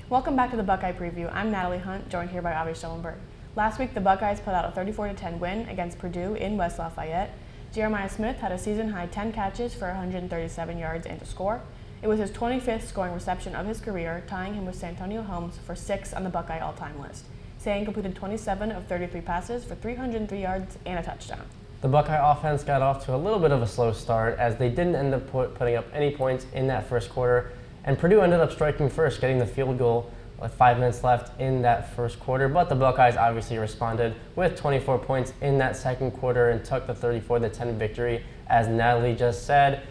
Welcome back to the Buckeye Preview. I'm Natalie Hunt, joined here by Schoenberg. Last week, the Buckeyes put out a 34-10 win against Purdue in West Lafayette. Jeremiah Smith had a season-high 10 catches for 137 yards and a score. It was his 25th scoring reception of his career, tying him with Santonio Holmes for 6th on the Buckeye all-time list. Sain completed 27 of 33 passes for 303 yards and a touchdown. The Buckeye offense got off to a little bit of a slow start as they didn't end up putting up any points in that first quarter, and Purdue ended up striking first, getting the field goal with 5 minutes left in that first quarter. But the Buckeyes obviously responded with 24 points in that second quarter and took the 34-10 victory. As Natalie just said,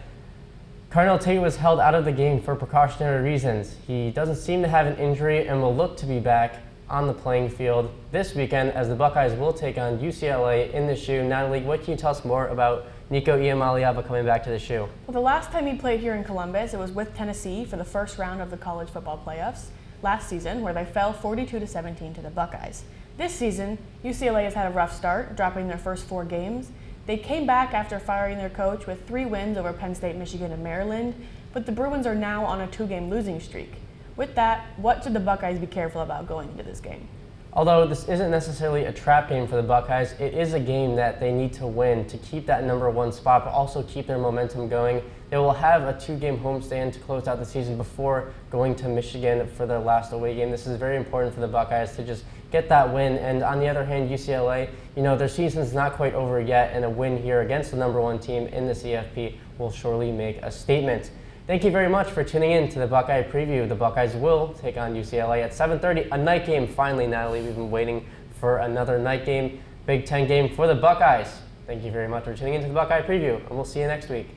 Cardinal Tate was held out of the game for precautionary reasons. He doesn't seem to have an injury and will look to be back on the playing field this weekend as the Buckeyes will take on UCLA in the shoe. Natalie, what can you tell us more about Nico Iamaleava coming back to the shoe? Well, the last time he played here in Columbus, it was with Tennessee for the first round of the college football playoffs last season, where they fell 42-17 to the Buckeyes. This season, UCLA has had a rough start, dropping their first 4 games. They came back after firing their coach with 3 wins over Penn State, Michigan, and Maryland, but the Bruins are now on a 2-game losing streak. With that, what should the Buckeyes be careful about going into this game? Although this isn't necessarily a trap game for the Buckeyes, it is a game that they need to win to keep that #1 spot, but also keep their momentum going. They will have a 2-game homestand to close out the season before going to Michigan for their last away game. This is very important for the Buckeyes to just get that win. And on the other hand, UCLA, their season's not quite over yet, and a win here against the #1 team in the CFP will surely make a statement. Thank you very much for tuning in to the Buckeye Preview. The Buckeyes will take on UCLA at 7:30, a night game. Finally, Natalie, we've been waiting for another night game, Big Ten game for the Buckeyes. Thank you very much for tuning in to the Buckeye Preview, and we'll see you next week.